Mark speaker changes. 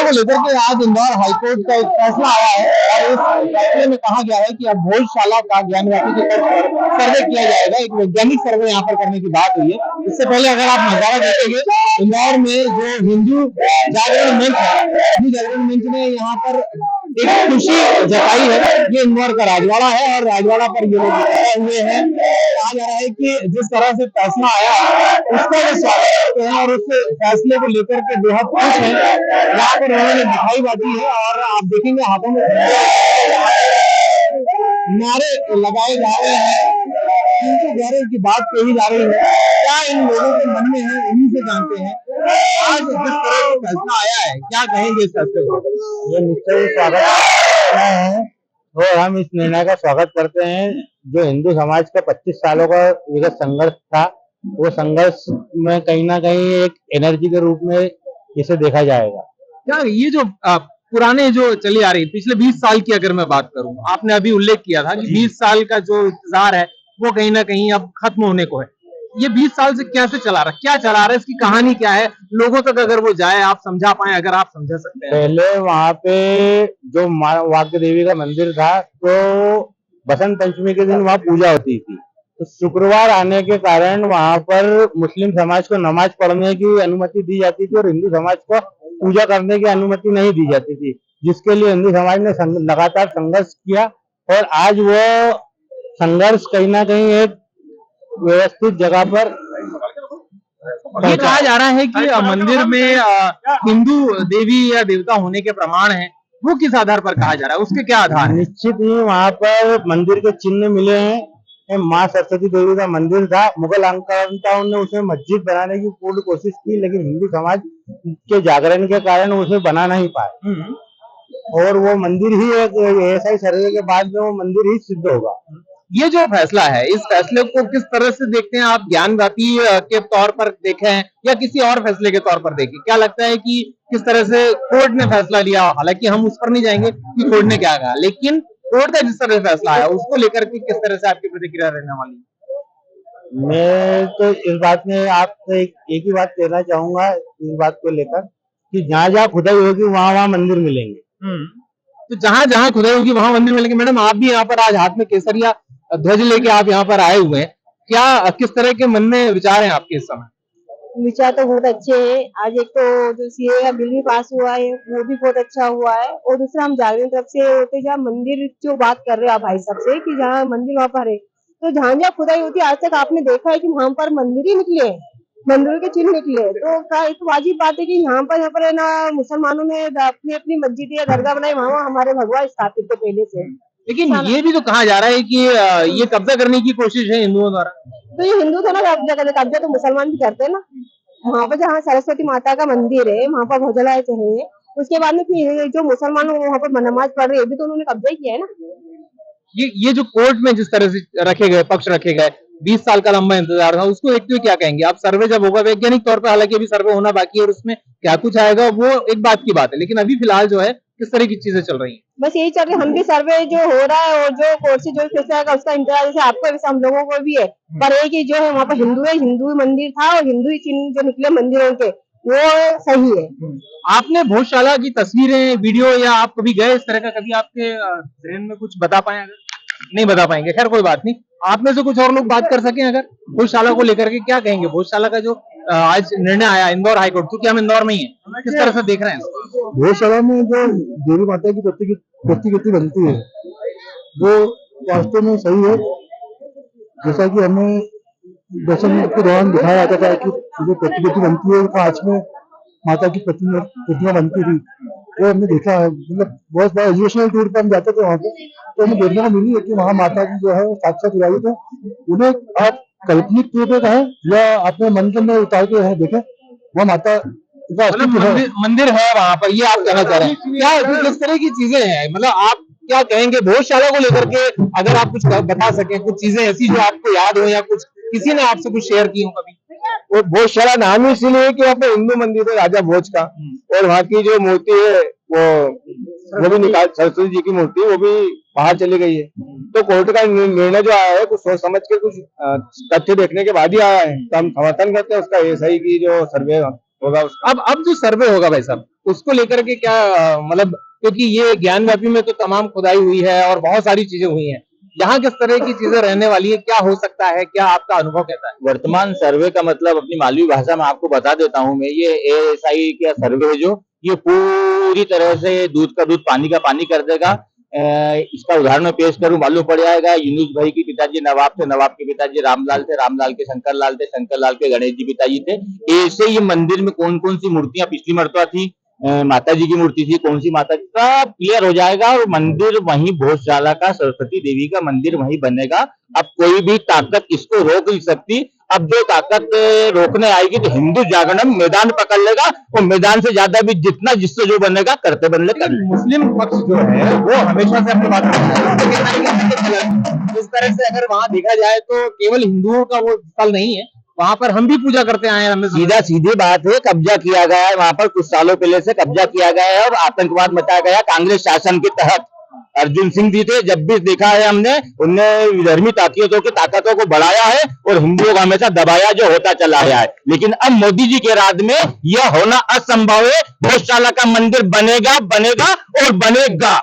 Speaker 1: को लेकर के आज इंदौर हाईकोर्ट का एक फैसला आया है और इस फैसले में कहा गया है कि अब भोजशाला का ज्ञान व्यापी के तौर पर सर्वे किया जाएगा। एक वैज्ञानिक सर्वे यहाँ पर करने की बात हुई है। इससे पहले अगर आप नजारा देखेंगे, इंदौर में जो हिंदू जागरण मंच है, हिंदू जागरण मंच ने यहाँ पर एक खुशी जताई है। ये इंदौर का राजवाड़ा है और राजवाड़ा पर ये लोग आए हुए हैं। कहा जा रहा है कि जिस तरह से फैसला आया उसका वो स्वागत करते हैं और उस फैसले को लेकर के बेहद खुश हैं। यहाँ पर उन्होंने दिखाई बांटी है और आप देखेंगे हाथों में नारे लगाए जा रहे हैं, इनके गौरव की बात कही जा रही है। क्या इन लोगों के मन में है, इन्हीं से जानते हैं। आज जिस तरह का फैसला आया है, क्या कहेंगे इस फैसले को?
Speaker 2: ये निश्चय स्वागत है और हम इस निर्णय का स्वागत करते हैं। जो हिंदू समाज का 25 सालों का विगत संघर्ष था, वो संघर्ष में कहीं ना कहीं एक एनर्जी के रूप में इसे देखा जाएगा।
Speaker 1: क्या ये जो पुराने जो चली आ रही पिछले 20 साल की अगर मैं बात करूं, आपने अभी उल्लेख किया था कि 20 साल का जो इंतजार है वो कहीं ना कहीं अब खत्म होने को है। ये 20 साल से कैसे चला रहा, क्या चला रहा है, इसकी कहानी क्या है, लोगों तक अगर वो जाए, आप समझा पाए, अगर आप समझा सकते हैं।
Speaker 2: पहले वहाँ पे जो वाग्य देवी का मंदिर था, तो बसंत पंचमी के दिन वहाँ पूजा होती थी। तो शुक्रवार आने के कारण वहाँ पर मुस्लिम समाज को नमाज पढ़ने की अनुमति दी जाती थी और हिंदू समाज को पूजा करने की अनुमति नहीं दी जाती थी, जिसके लिए हिंदू समाज ने लगातार संघर्ष किया और आज वो संघर्ष कहीं ना कहीं एक व्यवस्थित जगह पर
Speaker 1: ये कहा जा रहा है कि मंदिर में हिंदू देवी या देवता होने के प्रमाण हैं, वो किस आधार पर कहा जा रहा है, उसके क्या आधार है?
Speaker 2: निश्चित ही वहाँ पर मंदिर के चिन्ह मिले हैं। माँ सरस्वती देवी का मंदिर था, मुगल आक्रांताओं ने उसे मस्जिद बनाने की पूर्ण कोशिश की, लेकिन हिंदू समाज के जागरण के कारण उसे बना नहीं पाए और वो मंदिर ही एक ऐसा ही सर्वे के बाद में वो मंदिर ही सिद्ध होगा।
Speaker 1: ये जो फैसला है, इस फैसले को किस तरह से देखते हैं आप? ज्ञानव्यापी के तौर पर देखें या किसी और फैसले के तौर पर देखें, क्या लगता है कि किस तरह से कोर्ट ने फैसला लिया? हालांकि हम उस पर नहीं जाएंगे कि कोर्ट ने क्या कहा, लेकिन कोर्ट का जिस तरह से फैसला आया उसको लेकर के किस तरह से आपकी प्रतिक्रिया रहने वाली है?
Speaker 2: मैं तो इस बात में आपसे एक ही बात कहना चाहूंगा इस बात को लेकर कि जहाँ जहाँ खुदाई होगी वहाँ वहाँ मंदिर मिलेंगे।
Speaker 1: तो जहाँ जहाँ खुदाई होगी वहाँ मंदिर मिलेंगे। मैडम, आप भी यहाँ पर आज हाथ में केसरिया ध्वज लेके आप यहाँ पर आए हुए हैं, क्या किस तरह के मन में विचार हैं आपके इस समय?
Speaker 3: विचार तो बहुत अच्छे हैं। आज एक तो जो सीए का बिल भी पास हुआ है वो भी बहुत अच्छा हुआ है और दूसरा हम जागरण तरफ से होते जहाँ मंदिर जो बात कर रहे हो आप भाई साहब से कि जहाँ मंदिर वहाँ पर है, तो जहाँ जहाँ खुदाई होती है आज तक आपने देखा है कि वहाँ पर मंदिर ही निकले, मंदिरों के चिन्ह निकले। तो एक वाजिब बात है कि यहाँ पर है ना मुसलमानों ने अपनी अपनी मस्जिद या दरगाह बनाई, वहाँ हमारे भगवान स्थापित थे पहले से।
Speaker 1: लेकिन ये भी तो कहा जा रहा है कि ये कब्जा करने की कोशिश है हिंदुओं द्वारा।
Speaker 3: तो ये हिंदू तो ना कब्जा तो मुसलमान भी करते हैं ना। वहाँ पर जहाँ सरस्वती माता का मंदिर है वहाँ पर भोजनालय है, उसके बाद में फिर जो मुसलमान वहाँ पर नमाज पढ़ रहे हैं भी तो उन्होंने कब्जा ही किया है ना।
Speaker 1: ये जो कोर्ट में जिस तरह से रखे गए पक्ष रखे गए, 20 साल का लंबा इंतजार था, उसको देखते हुए क्या कहेंगे आप? सर्वे जब होगा वैज्ञानिक तौर पर, हालांकि अभी सर्वे होना बाकी है और उसमें क्या कुछ आएगा वो एक बात की बात है, लेकिन अभी फिलहाल जो है किस तरह की चीजें चल रही हैं?
Speaker 3: बस यही चल रही है। हम भी सर्वे जो हो रहा है और जो कोर्ट से जो फैसला आएगा उसका इंतजार जैसे आपको वैसे हम लोगों को भी है, पर एक ही जो है वहाँ पर हिंदू है, हिंदू मंदिर था और हिंदू ही चिन्ह जो निकले मंदिरों के वो सही है।
Speaker 1: आपने भोजशाला की तस्वीरें, वीडियो या आप कभी गए इस तरह का, कभी आपके जहन में कुछ बता पाए? अगर नहीं बता पाएंगे, खैर कोई बात नहीं। आप में से कुछ और लोग बात कर सकें अगर भोजशाला को लेकर के, क्या कहेंगे? भोजशाला का जो आज निर्णय आया इंदौर हाईकोर्ट, क्योंकि हम इंदौर में ही हैं, किस तरह से देख रहे हैं?
Speaker 2: भोजशाला में जो देवी माता की प्रतिकृति बनती है वो वास्तव में सही है। जैसा कि हमें दर्शन के दौरान दिखाया जाता था कि जो प्रतिकृति बनती है कांच में माता की प्रतिमा बनती थी, वो हमने देखा है। मतलब बहुत बड़ा एजुकेशनल टूर पर हम जाते थे वहाँ पे, तो हमें देखने को मिली है कि वहाँ माता की जो है साक्षात विराजित है। उन्हें आप काल्पनिक तौर पर कहें या अपने मन के अंदर उतार के देखें, वह माता
Speaker 1: मंदिर है वहाँ पर, ये आप कहना चाह रहे हैं? क्या किस तरह की चीजें हैं, मतलब आप क्या कहेंगे भोजशाला को लेकर के? अगर आप कुछ बता सकें, कुछ चीजें ऐसी जो आपको याद हो या कुछ किसी ने आपसे कुछ शेयर की हो कभी?
Speaker 2: वो भोजशाला नाम ही इसलिए कि वहाँ पे हिंदू मंदिर है राजा भोज का, और वहाँ की जो मूर्ति है वो भी निकाल, सरस्वती जी की मूर्ति वो भी बाहर चली गई है। तो कोर्ट का निर्णय जो आया है कुछ सोच समझ के, कुछ तथ्य देखने के बाद ही आया है, तो हम समर्थन करते हैं उसका। ऐसा ही की जो सर्वे
Speaker 1: होगा अब जो सर्वे होगा भाई साहब, उसको लेकर के क्या मतलब, क्योंकि ये ज्ञानव्यापी में तो तमाम खुदाई हुई है और बहुत सारी चीजें हुई हैं, यहाँ किस तरह की चीजें रहने वाली है, क्या हो सकता है, क्या आपका अनुभव कहता है?
Speaker 4: वर्तमान सर्वे का मतलब अपनी मालवी भाषा में आपको बता देता हूं मैं, ये एएसआई का सर्वे है जो ये पूरी तरह से दूध का दूध पानी का पानी कर देगा। इसका उदाहरण मैं पेश करूं, मालूम पड़ जाएगा। यूनुस भाई के पिताजी नवाब थे, नवाब के पिताजी रामलाल थे, रामलाल के शंकरलाल थे, शंकरलाल के गणेश जी पिताजी थे। ऐसे ये मंदिर में कौन कौन सी मूर्तियां पिछली मरतबा थी, माता जी की मूर्ति थी, कौन सी माता जी, सब क्लियर हो जाएगा। और मंदिर वहीं भोजशाला का, सरस्वती देवी का मंदिर वहीं बनेगा। अब कोई भी ताकत इसको रोक नहीं सकती। अब जो ताकत रोकने आएगी तो हिंदू जागरण मैदान पकड़ लेगा, और मैदान से ज्यादा भी जितना जिससे जो बनेगा करते बनले कर लेगा।
Speaker 1: मुस्लिम पक्ष जो है वो हमेशा से अपनी बात रखता है। जिस तरह से अगर वहां देखा जाए तो केवल हिंदुओं का वो स्थल नहीं है, वहां पर हम भी पूजा करते आए हैं। हमें
Speaker 4: सीधा सीधी बात है, कब्जा किया गया है वहां पर, कुछ सालों पहले से कब्जा किया गया है और आतंकवाद मचाया गया कांग्रेस शासन के तहत। अर्जुन सिंह जी थे, जब भी देखा है हमने, उनने विधर्मी ताकतों को बढ़ाया है और हिंदुओं को हमेशा दबाया जो होता चला आया है। लेकिन अब मोदी जी के राज में यह होना असंभव है। भोजशाला का मंदिर बनेगा, बनेगा और बनेगा।